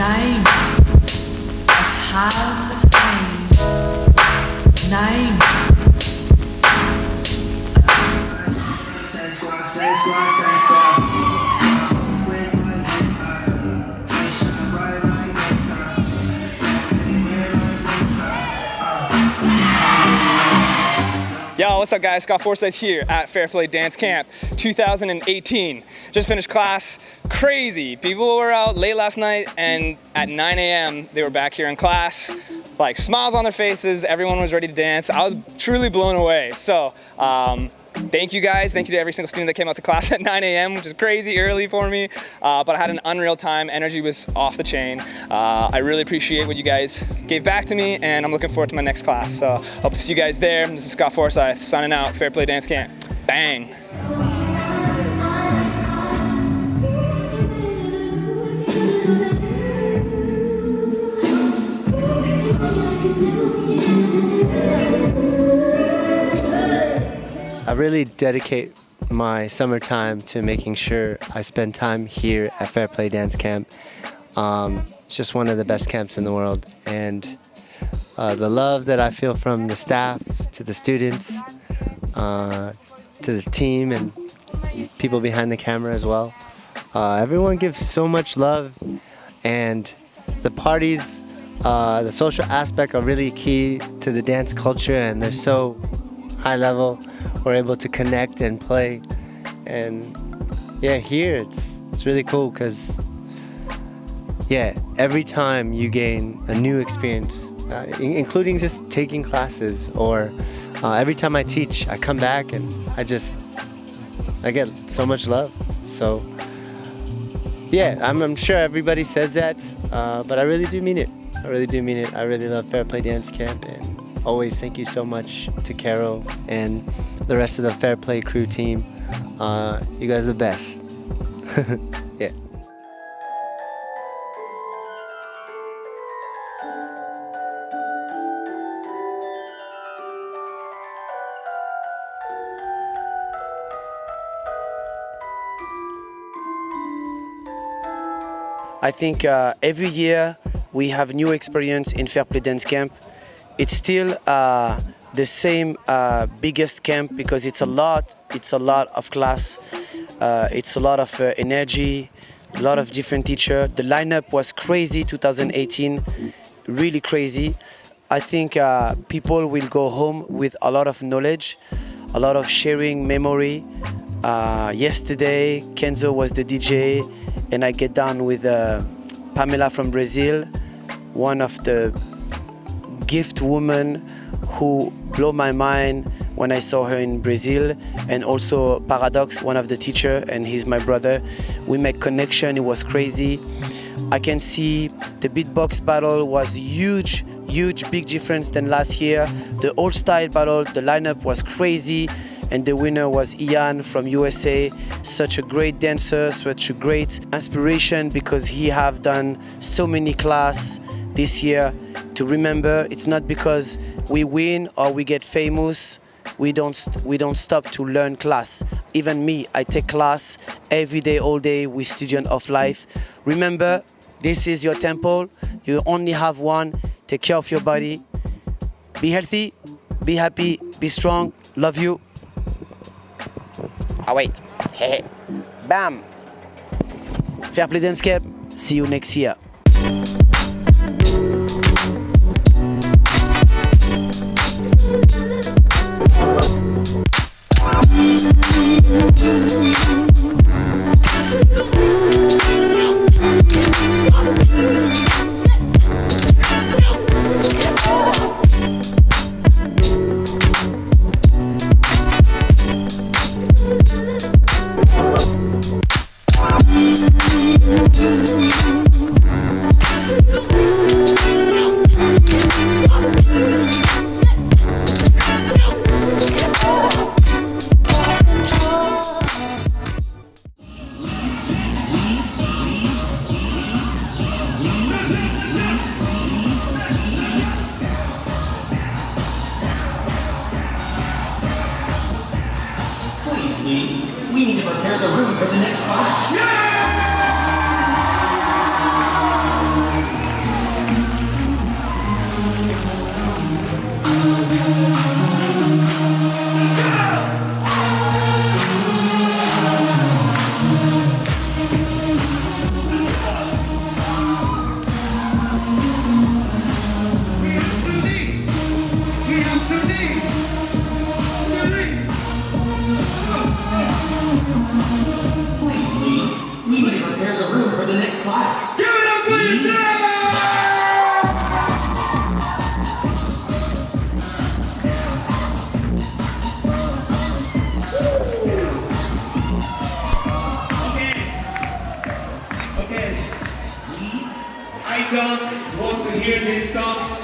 name, a tale the same, name. Yo, what's up guys? Scott Forsyth here at Fair Play Dance Camp 2018. Just finished class. Crazy. People were out late last night and at 9 a.m. they were back here in class. Like smiles on their faces, everyone was ready to dance. I was truly blown away. So, thank you guys. Thank you to every single student that came out to class at 9 a.m., which is crazy early for me. But I had an unreal time. Energy was off the chain. I really appreciate what you guys gave back to me, and I'm looking forward to my next class. So hope to see you guys there. This is Scott Forsyth signing out. Fair Play Dance Camp. Bang. I really dedicate my summertime to making sure I spend time here at Fair Play Dance Camp. It's just one of the best camps in the world, and the love that I feel from the staff to the students to the team and people behind the camera as well. Everyone gives so much love, and the parties, the social aspect are really key to the dance culture, and they're so high level. We're able to connect and play, and yeah, here it's really cool because yeah, every time you gain a new experience, including just taking classes, or every time I teach, I come back and I get so much love. So yeah, I'm sure everybody says that, but I really do mean it. I really do mean it. I really love Fair Play Dance Camp, and always thank you so much to Carol and the rest of the Fair Play crew team. You guys are the best. Yeah. I think every year we have new experience in Fair Play Dance Camp. It's still the same biggest camp because it's a lot of class, it's a lot of energy, a lot of different teachers. The lineup was crazy 2018, really crazy. I think people will go home with a lot of knowledge, a lot of sharing memory. Yesterday KENZO was the DJ, and I get down with Pamela from Brazil, one of the gift woman who blew my mind when I saw her in Brazil, and also Paradox, one of the teacher, and he's my brother. We make connection, it was crazy. I can see the beatbox battle was huge, big difference than last year. The old style battle, the lineup was crazy, and the winner was Ian from USA. Such a great dancer, such a great inspiration, because he have done so many class this year. To remember, it's not because we win or we get famous, we don't stop to learn class. Even me, I take class every day, all day with Student of Life. Remember, this is your temple. You only have one. Take care of your body. Be healthy, be happy, be strong. Love you. Oh wait, hey, bam. Fair Play Dance Camp. See you next year. We need to prepare the room for the next class. Yeah! hear this song